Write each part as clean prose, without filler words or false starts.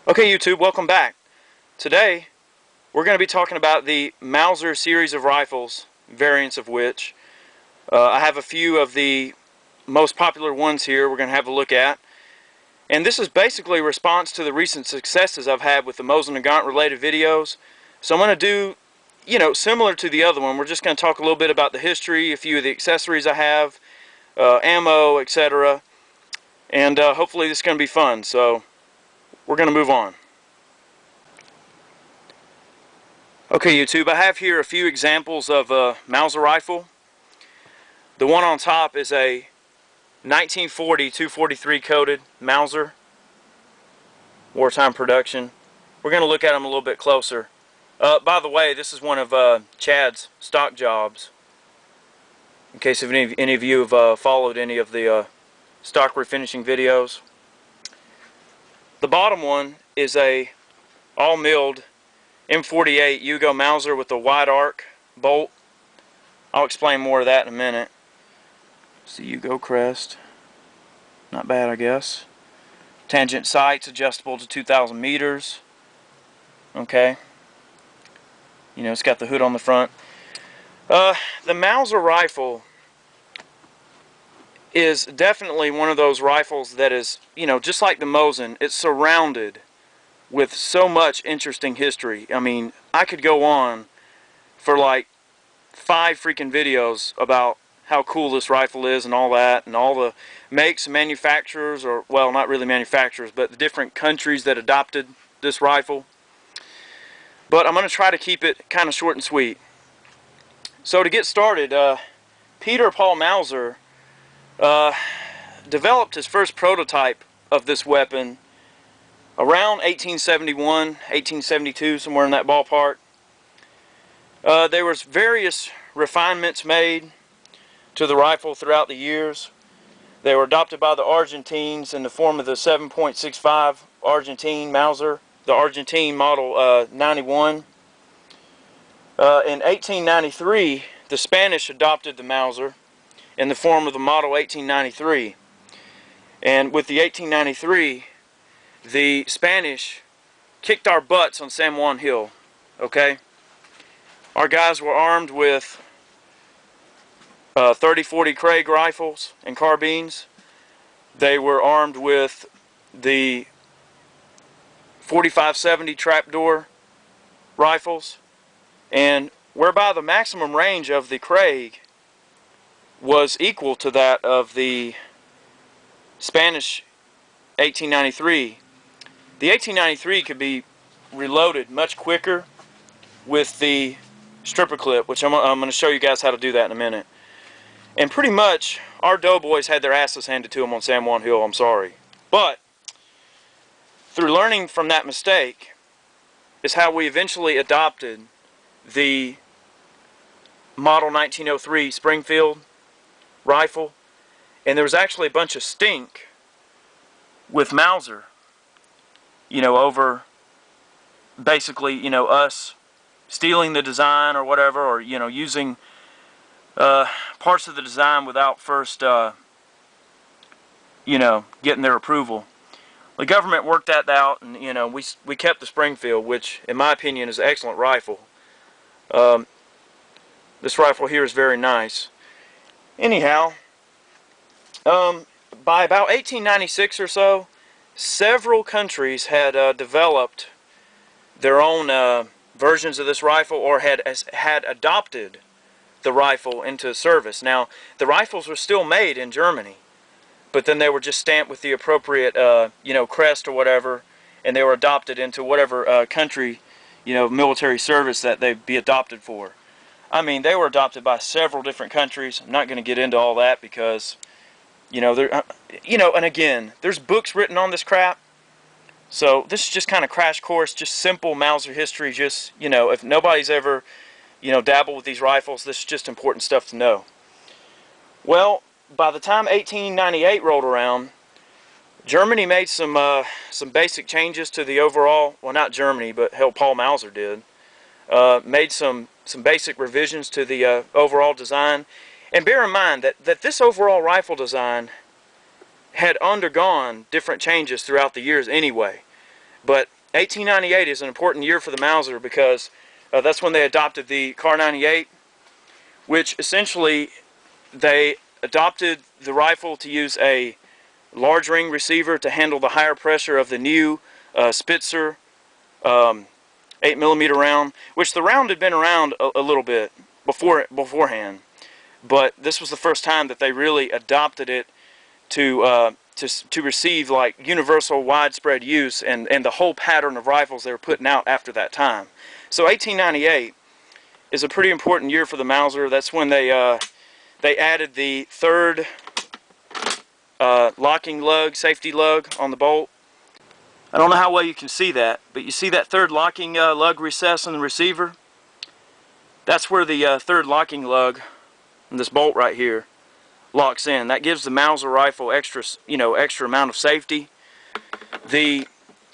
Okay, YouTube, welcome back. Today, we're going to be talking about the Mauser series of rifles, variants of which. I have a few of the most popular ones here we're going to have a look at. And this is basically a response to the recent successes I've had with the Mosin Nagant related videos. So I'm going to do, similar to the other one. We're just going to talk a little bit about the history, a few of the accessories I have, ammo, etc. And hopefully this is going to be fun. So we're going to move on. Okay, YouTube, I have here a few examples of a Mauser rifle. The one on top is a 1940 243 coated Mauser, wartime production. We're going to look at them a little bit closer. By the way, this is one of Chad's stock jobs. In case if any of you have followed any of the stock refinishing videos. The bottom one is a all-milled M48 Yugo Mauser with a wide arc bolt. I'll explain more of that in a minute. It's the Yugo crest. Not bad, I guess. Tangent sights adjustable to 2,000 meters. Okay. It's got the hood on the front. The Mauser rifle is definitely one of those rifles that is, just like the Mosin, it's surrounded with so much interesting history. I mean, I could go on for like 5 freaking videos about how cool this rifle is and all that, and all the makes and manufacturers, or well, not really manufacturers, but the different countries that adopted this rifle. But I'm going to try to keep it kind of short and sweet. So to get started, Peter Paul Mauser developed his first prototype of this weapon around 1871, 1872, somewhere in that ballpark. There was various refinements made to the rifle throughout the years. They were adopted by the Argentines in the form of the 7.65 Argentine Mauser, the Argentine model 91. In 1893, the Spanish adopted the Mauser in the form of the model 1893. And with the 1893, the Spanish kicked our butts on San Juan Hill. Okay? Our guys were armed with 30-40 Craig rifles and carbines. They were armed with the 45-70 trapdoor rifles, and whereby the maximum range of the Craig was equal to that of the Spanish 1893. The 1893 could be reloaded much quicker with the stripper clip, which I'm going to show you guys how to do that in a minute. And pretty much, our doughboys had their asses handed to them on San Juan Hill, I'm sorry. But, through learning from that mistake, is how we eventually adopted the model 1903 Springfield rifle. And there was actually a bunch of stink with Mauser, over basically, us stealing the design or whatever, or, using parts of the design without first, getting their approval. The government worked that out, and, we kept the Springfield, which, in my opinion, is an excellent rifle. This rifle here is very nice. Anyhow, by about 1896 or so, several countries had developed their own versions of this rifle, or had adopted the rifle into service. Now, the rifles were still made in Germany, but then they were just stamped with the appropriate, crest or whatever, and they were adopted into whatever country, military service that they'd be adopted for. I mean, they were adopted by several different countries. I'm not going to get into all that because, and again, there's books written on this crap. So this is just kind of crash course, just simple Mauser history. Just, if nobody's ever, dabbled with these rifles, this is just important stuff to know. Well, by the time 1898 rolled around, Germany made some basic changes to the overall, well, not Germany, but hell, Paul Mauser did. Made some basic revisions to the overall design. And bear in mind that this overall rifle design had undergone different changes throughout the years anyway. But 1898 is an important year for the Mauser because that's when they adopted the Kar 98, which essentially they adopted the rifle to use a large ring receiver to handle the higher pressure of the new Spitzer 8mm round, which the round had been around a little bit beforehand, but this was the first time that they really adopted it to receive like universal widespread use and the whole pattern of rifles they were putting out after that time. So 1898 is a pretty important year for the Mauser. That's when they added the third locking lug, safety lug on the bolt. I don't know how well you can see that, but you see that third locking lug recess in the receiver? That's where the third locking lug, and this bolt right here, locks in. That gives the Mauser rifle extra amount of safety. The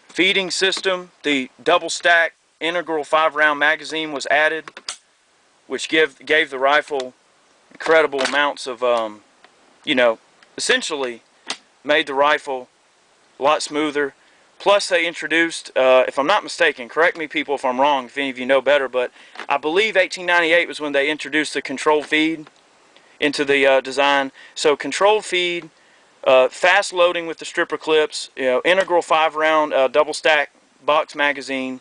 feeding system, the double stack integral 5-round magazine was added, which gave the rifle incredible amounts of, essentially made the rifle a lot smoother. Plus they introduced, if I'm not mistaken, correct me people if I'm wrong, if any of you know better, but I believe 1898 was when they introduced the controlled feed into the design. So controlled feed, fast loading with the stripper clips, integral 5-round double stack box magazine,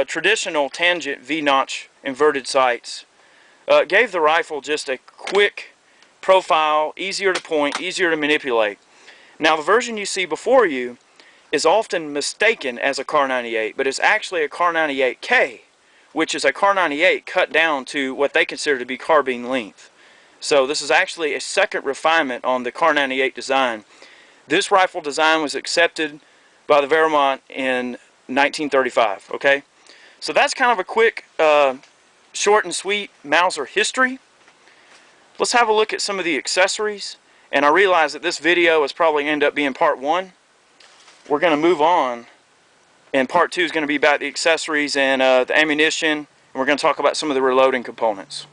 traditional tangent V-notch inverted sights. Gave the rifle just a quick profile, easier to point, easier to manipulate. Now the version you see before you is often mistaken as a Kar 98, but it's actually a Kar 98K, which is a Kar 98 cut down to what they consider to be carbine length. So this is actually a second refinement on the Kar 98 design. This rifle design was accepted by the Wehrmacht in 1935, okay? So that's kind of a quick, short and sweet Mauser history. Let's have a look at some of the accessories. And I realize that this video is probably going to end up being part 1. We're going to move on, and part 2 is going to be about the accessories and the ammunition, and we're going to talk about some of the reloading components.